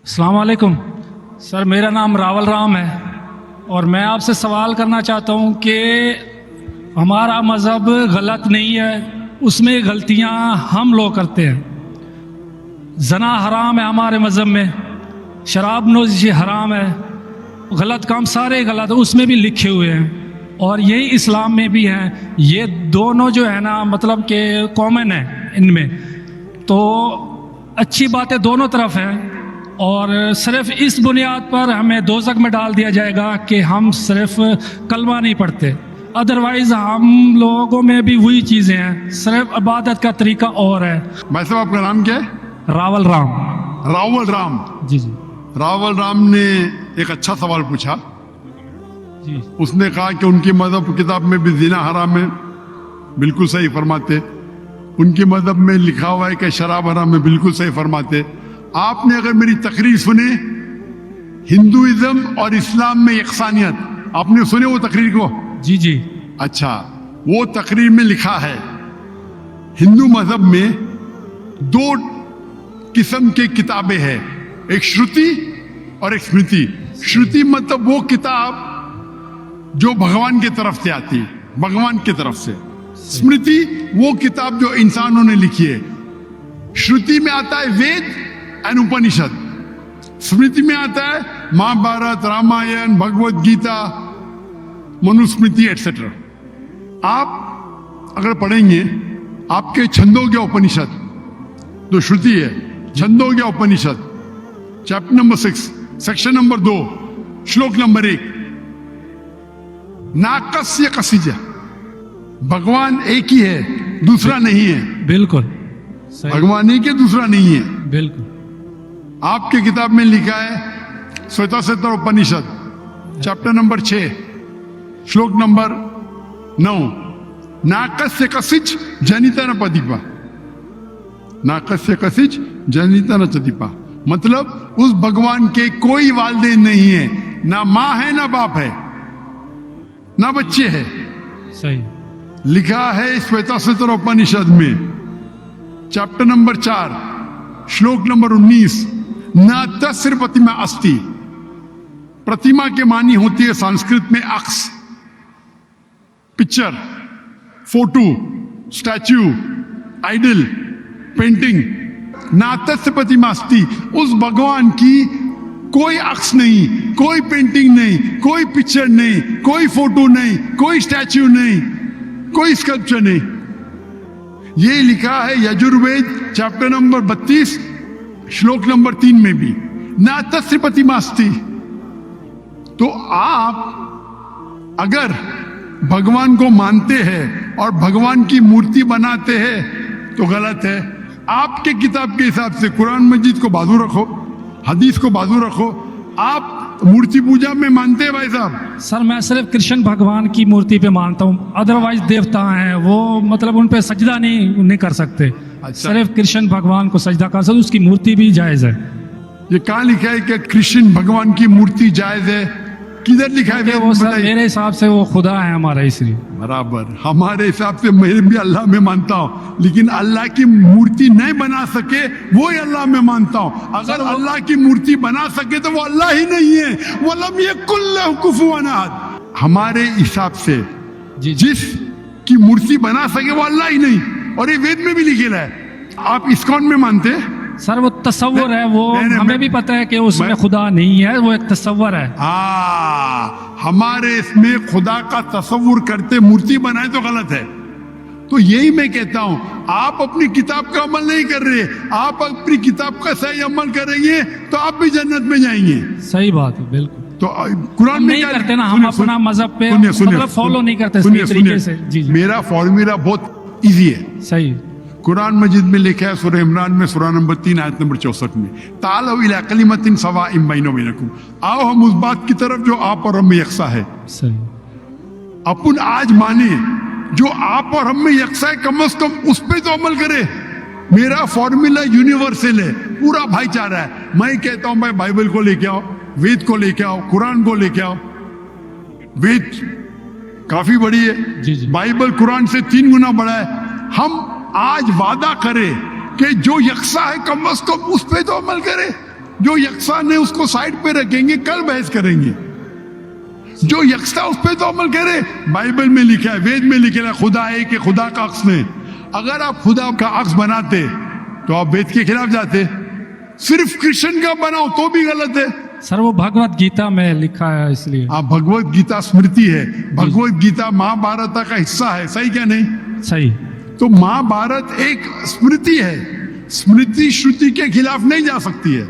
अस्सलाम वालेकुम सर, मेरा नाम रावल राम है और मैं आपसे सवाल करना चाहता हूँ कि हमारा मज़हब गलत नहीं है, उसमें गलतियाँ हम लोग करते हैं। जना हराम है हमारे मज़हब में, शराब नोशी हराम है, गलत काम सारे गलत है, उसमें भी लिखे हुए हैं और यही इस्लाम में भी हैं। ये दोनों जो है ना मतलब कि कॉमन है इनमें, तो अच्छी बातें दोनों तरफ हैं और सिर्फ इस बुनियाद पर हमें दोज़ख में डाल दिया जाएगा कि हम सिर्फ कलमा नहीं पढ़ते, अदरवाइज हम लोगों में भी वही चीज़ें हैं, सिर्फ इबादत का तरीका और है। भाई साहब, आपका नाम क्या है? रावल राम। रावल राम जी जी रावल राम ने एक अच्छा सवाल पूछा। जी उसने कहा कि उनकी मजहब किताब में भी जिना हराम है, बिल्कुल सही फरमाते। उनकी मजहब में लिखा हुआ है कि शराब हराम है, बिल्कुल सही फरमाते। आपने अगर मेरी तकरीर सुने हिंदुइज्म और इस्लाम में यकसानियत, आपने सुने वो तकरीर को? जी जी अच्छा, वो तकरीर में लिखा है हिंदू मजहब में दो किस्म के किताबें हैं, एक श्रुति और एक स्मृति। श्रुति मतलब वो किताब जो भगवान की तरफ से आती है, भगवान की तरफ से। स्मृति वो किताब जो इंसानों ने लिखी है। श्रुति में आता है वेद एंड उपनिषद, स्मृति में आता है महाभारत, रामायण, भगवत गीता, मनुस्मृति एटसेट्रा। आप अगर पढ़ेंगे आपके छंदोग्य उपनिषद जो श्रुति है, छंदोग्य उपनिषद चैप्टर नंबर 6 सेक्शन नंबर 2 श्लोक नंबर 1, नाकस्य कसिज, भगवान एक ही है, दूसरा नहीं है। बिल्कुल सही, भगवान एक है, दूसरा नहीं है। बिल्कुल आपके किताब में लिखा है श्वेताश्वेतर उपनिषद चैप्टर नंबर 6 श्लोक नंबर 9, नाकस्य कसिच जनिता न पदीपा, नाकस्य कसिच जनिता न चदीपा। मतलब उस भगवान के कोई वालिदैन नहीं है, ना माँ है ना बाप है ना बच्चे है। सही, लिखा है श्वेताश्वेतर उपनिषद में चैप्टर नंबर 4 श्लोक नंबर 19, न तस्र प्रतिमा अस्ति। प्रतिमा के मानी होती है संस्कृत में अक्स, picture, photo, statue, idol, painting. ना तस्र प्रतिमा अस्ति, उस भगवान की कोई अक्स नहीं, कोई पेंटिंग नहीं, कोई पिक्चर नहीं, कोई फोटो नहीं, कोई स्टैच्यू नहीं, कोई स्कल्पचर नहीं। ये लिखा है यजुर्वेद चैप्टर नंबर 32 श्लोक नंबर 3 में भी, ना तस्य प्रतिमास्ति। तो आप अगर भगवान को मानते हैं और भगवान की मूर्ति बनाते हैं तो गलत है। आपके किताब के हिसाब से कुरान मजीद को बाजू रखो, हदीस को बाजू रखो। आप मूर्ति पूजा में मानते हैं भाई साहब? सर मैं सिर्फ कृष्ण भगवान की मूर्ति पे मानता हूँ, अदरवाइज देवता हैं वो मतलब उन पे सजदा नहीं कर सकते। अच्छा। सिर्फ कृष्ण भगवान को सजदा कर सकते, उसकी मूर्ति भी जायज़ है। ये कहाँ लिखा है कि कृष्ण भगवान की मूर्ति जायज है? किधर लिखा है? वो सर मेरे हिसाब से वो खुदा है हमारा, इसलिए। बराबर, हमारे हिसाब से मैं भी अल्लाह में मानता हूँ, लेकिन अल्लाह की मूर्ति नहीं बना सके वो ही अल्लाह में मानता हूँ। अगर अल्लाह की मूर्ति बना सके तो वो अल्लाह ही नहीं है। वलम यकुल लहु कुफुवन अहद। हमारे हिसाब से जी जिस की मूर्ति बना सके वो अल्लाह ही नहीं, और ये वेद में भी लिखेला है। आप इस्कॉन में मानते हैं? सर वो तस्वर है, वो नहीं, हमें भी पता है कि उसमें खुदा नहीं है, वो एक तस्वर है। हमारे इसमें खुदा का तस्वुर करते मूर्ति बनाए तो गलत है। तो यही मैं कहता हूं, आप अपनी किताब का अमल नहीं कर रहे, आप अपनी किताब का सही अमल करेंगे तो आप भी जन्नत में जाएंगे। सही बात है, बिल्कुल। तो कुरान में नहीं क्या करते ना, हम अपना मजहब पे मतलब फॉलो नहीं करते सही तरीके से। जी जी, मेरा फॉर्मूला बहुत इजी है। सही। कुरान मजिद में लिखा है सूरह इमरान में सूरह नंबर 3 आयत नंबर 64 में, तालौ इला कलिमतिन सवाइम बैना व बैनकुम, आओ हम उस बात की तरफ जो आप और हम में यकसा है। सही। अपन आज माने जो आप और हम में यकसा है, कम से कम उस पर तो अमल करे। मेरा फॉर्मूला यूनिवर्सल है, पूरा भाईचारा है। मैं कहता हूं भाई बाइबल को लेके आओ, वेद को लेके आओ, कुरान को लेके आओ। वेद काफी बड़ी है, जी जी, बाइबल कुरान से 3 गुना बड़ा है। हम आज वादा करें कि जो यकसा है कम अज कम उस पर तो अमल करे। जो यकसान है उसको साइड पे रखेंगे, कल बहस करेंगे। जो यकसा उस पर तो अमल करे। बाइबल में लिखा है, वेद में लिखा है, खुदा है कि खुदा का अक्स नहीं। अगर आप खुदा का अक्स बनाते तो आप वेद के खिलाफ जाते। सिर्फ कृष्ण का बनाओ तो भी गलत है। सर वो भगवत गीता में लिखा है इसलिए। आप भगवत गीता स्मृति है, भगवत गीता महाभारत का हिस्सा है, सही क्या नहीं? सही। तो महाभारत एक स्मृति है, स्मृति श्रुति के खिलाफ नहीं जा सकती है।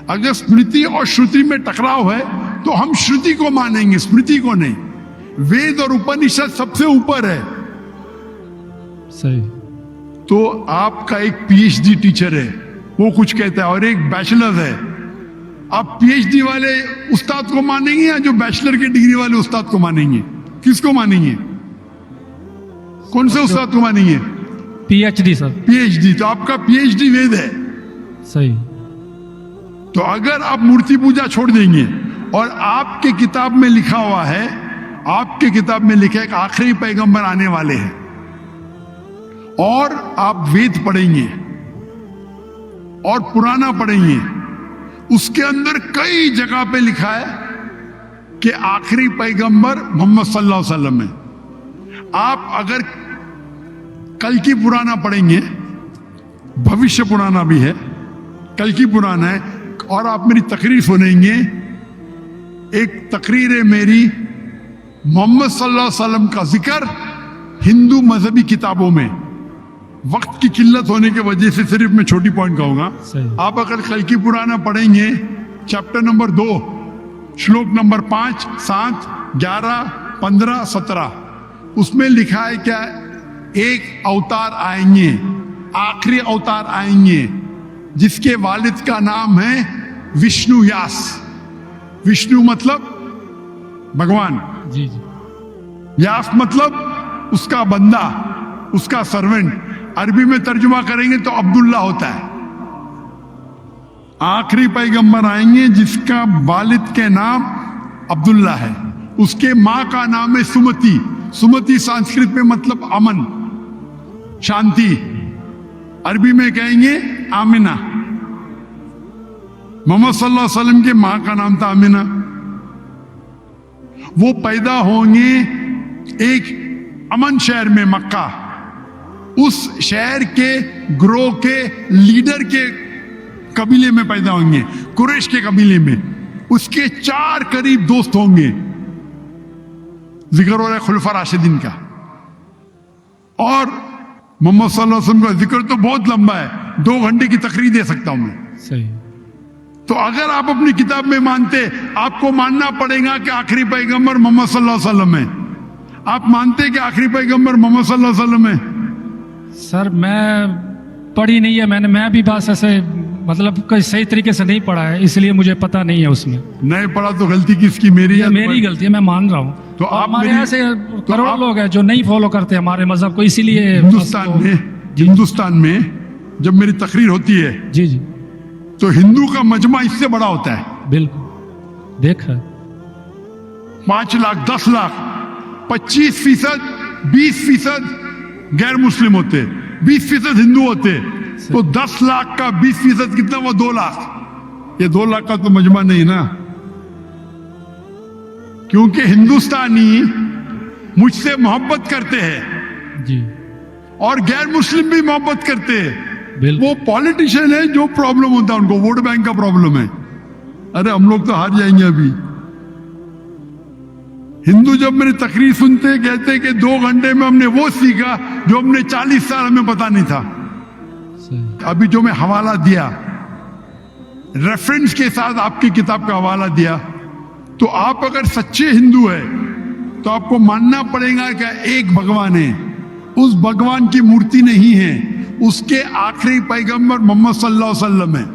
अगर स्मृति और श्रुति में टकराव है तो हम श्रुति को मानेंगे, स्मृति को नहीं। वेद और उपनिषद सबसे ऊपर है। सही। तो आपका एक पीएचडी टीचर है, वो कुछ कहता है, और एक बैचलर है। आप पीएचडी वाले उस्ताद को मानेंगे या जो बैचलर की डिग्री वाले उस्ताद को मानेंगे? किसको मानेंगे? कौन से उस्ताद को मानेंगे? PhD sir. पीएचडी। तो आपका पीएचडी वेद है। सही। तो अगर आप मूर्ति पूजा छोड़ देंगे और आपके किताब में लिखा हुआ है, आपके किताब में लिखा है कि आखिरी पैगंबर आने वाले हैं, और आप वेद पढ़ेंगे और पुराना पढ़ेंगे, उसके अंदर कई जगह पे लिखा है कि आखिरी पैगंबर मोहम्मद सल्लल्लाहु अलैहि वसल्लम है। आप अगर कल की पुराना पढ़ेंगे, भविष्य पुराना भी है, कल की पुराना है, और आप मेरी तकरीर सुनेंगे। एक तकरीर है मेरी, मोहम्मद सल्लल्लाहु अलैहि वसल्लम का जिक्र हिंदू मजहबी किताबों में। वक्त की किल्लत होने की वजह से सिर्फ मैं छोटी पॉइंट कहूंगा। आप अगर कल की पुराना पढ़ेंगे, चैप्टर नंबर 2, श्लोक नंबर 5, 7, 11, 15, 17, उसमें लिखा है क्या? एक अवतार आएंगे, आखिरी अवतार आएंगे, जिसके वालिद का नाम है विष्णु यास। विष्णु मतलब भगवान, जी जी। यास मतलब उसका बंदा, उसका सर्वेंट। अरबी में तर्जुमा करेंगे तो अब्दुल्ला होता है। आखिरी पैगंबर आएंगे जिसका वालिद के नाम अब्दुल्ला है, उसके मां का नाम है सुमति। सुमति संस्कृत में मतलब अमन, शांति। अरबी में कहेंगे आमिना। मोहम्मद सल्लल्लाहु अलैहि वसल्लम के मां का नाम था आमिना। वो पैदा होंगे एक अमन शहर में, मक्का। उस शहर के ग्रोह के लीडर के कबीले में पैदा होंगे, कुरैश के कबीले में। उसके 4 करीब दोस्त होंगे। जिक्र हो रहा है खुलफा राशिदीन का। और मोहम्मद सल्लल्लाहु अलैहि वसल्लम का जिक्र तो बहुत लंबा है, 2 घंटे की तकरीर दे सकता हूं मैं। सही। तो अगर आप अपनी किताब में मानते, आपको मानना पड़ेगा कि आखिरी पैगंबर मोहम्मद सल्लल्लाहु अलैहि वसल्लम है। आप मानते कि आखिरी पैगंबर मोहम्मद सल्लल्लाहु अलैहि वसल्लम है? सर मैं पढ़ी नहीं है, मैं भी बस ऐसे मतलब कोई सही तरीके से नहीं पढ़ा है, इसलिए मुझे पता नहीं है उसमें। नहीं पढ़ा तो गलती किसकी? मेरी या मेरी गलती है, मैं मान रहा हूँ। तो आप हमारे मेरी- यहाँ से करोड़ों लोग हैं जो नहीं फॉलो करते हमारे मजहब को, इसीलिए हिंदुस्तान में जब मेरी तकरीर होती है जी जी तो हिंदू का मजमा इससे बड़ा होता है। बिल्कुल देखा है। 5 लाख, 10 लाख, 25%, 20% गैर मुस्लिम होते, 20% हिंदू होते। तो 10 लाख का 20% कितना हुआ? 2 लाख। ये 2 लाख का तो मजमा नहीं ना, क्योंकि हिंदुस्तानी मुझसे मोहब्बत करते हैं जी। और गैर मुस्लिम भी मोहब्बत करते हैं। बिल्कुल। वो पॉलिटिशियन है, जो प्रॉब्लम होता है उनको वोट बैंक का प्रॉब्लम है। अरे हम लोग तो हार जाएंगे अभी। हिंदू जब मेरी तकरीर सुनते कहते कि 2 घंटे में हमने वो सीखा जो हमने 40 साल हमें पता नहीं था। अभी जो मैं हवाला दिया, रेफरेंस के साथ आपकी किताब का हवाला दिया, तो आप अगर सच्चे हिंदू है तो आपको मानना पड़ेगा कि एक भगवान है। उस भगवान की मूर्ति नहीं है, उसके आखिरी पैगंबर मोहम्मद सल्लल्लाहु अलैहि वसल्लम है।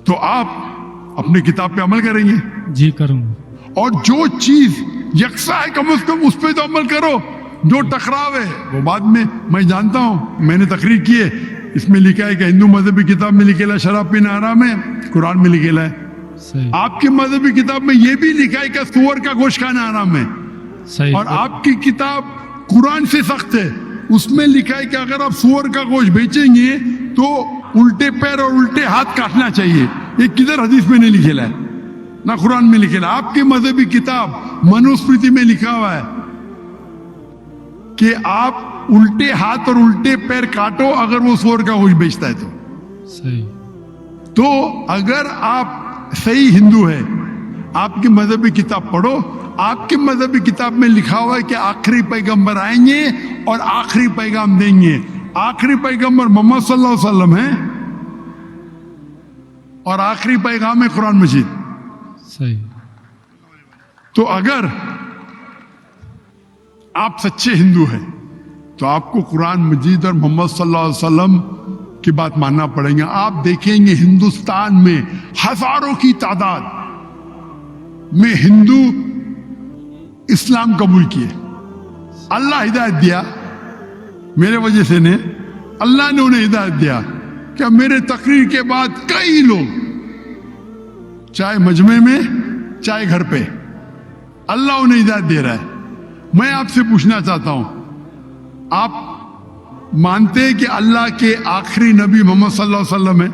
तो आप अपनी किताब पे अमल करेंगे? जी करूंगा। और जो चीज यकसा है कम से कम उस पर तो अमल करो। जो टकराव है वो बाद में, मैं जानता हूं, मैंने तकरीर की है, इसमें लिखा है कि हिंदू मजहबी किताब में लिखेला शराब पीना हराम है, कुरान में लिखेला है। सही। आपकी मजहबी किताब में यह भी लिखा है कि सुअर का गोश्त खाना हराम है। सही। और आपकी किताब कुरान से सख्त है, उसमें लिखा है कि अगर आप सुअर का गोश्त बेचेंगे तो उल्टे पैर और उल्टे हाथ काटना चाहिए, ये किधर हदीस में नहीं लिखेला है, ना कुरान में लिखेला। आपके मजहबी किताब मनुस्मृति में लिखा हुआ है कि आप उल्टे हाथ और उल्टे पैर काटो अगर वो सूअर का गोश्त बेचता है तो। सही। तो अगर आप सही हिंदू है, आपकी मजहबी किताब पढ़ो। आपकी मजहबी किताब में लिखा हुआ है कि आखिरी पैगंबर आएंगे और आखिरी पैगाम देंगे। आखिरी पैगंबर मोहम्मद सल्लल्लाहु अलैहि वसल्लम है और आखिरी पैगाम है कुरान मजीद। सही। तो अगर आप सच्चे हिंदू हैं तो आपको कुरान मजीद और मोहम्मद सल्लल्लाहु अलैहि वसल्लम की बात मानना पड़ेगा। आप देखेंगे हिंदुस्तान में हजारों की तादाद में हिंदू इस्लाम कबूल किए। अल्लाह हिदायत दिया, मेरे वजह से ने अल्लाह ने उन्हें हिदायत दिया कि मेरे तकरीर के बाद कई लोग, चाहे मजमे में चाहे घर पे, अल्लाह उन्हें हिदायत दे रहा है। मैं आपसे पूछना चाहता हूं, आप मानते हैं कि अल्लाह के आखिरी नबी मोहम्मद सल्लल्लाहु अलैहि वसल्लम है?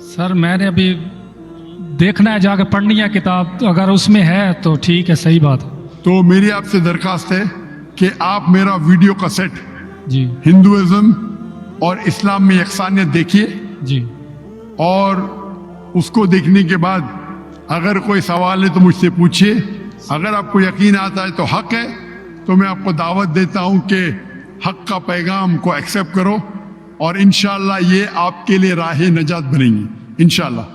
सर मैंने अभी देखना है, जाकर पढ़नी है किताब, तो अगर उसमें है तो ठीक है, सही बात है। तो मेरी आपसे दरखास्त है कि आप मेरा वीडियो कैसेट जी हिंदुइज्म और इस्लाम में यकसानियत देखिए, जी। और उसको देखने के बाद अगर कोई सवाल है तो मुझसे पूछिए। अगर आपको यकीन आता है तो हक है, तो मैं आपको दावत देता हूं कि हक का पैगाम को एक्सेप्ट करो और इंशाअल्लाह ये आपके लिए राह नजात बनेंगी इंशाअल्लाह।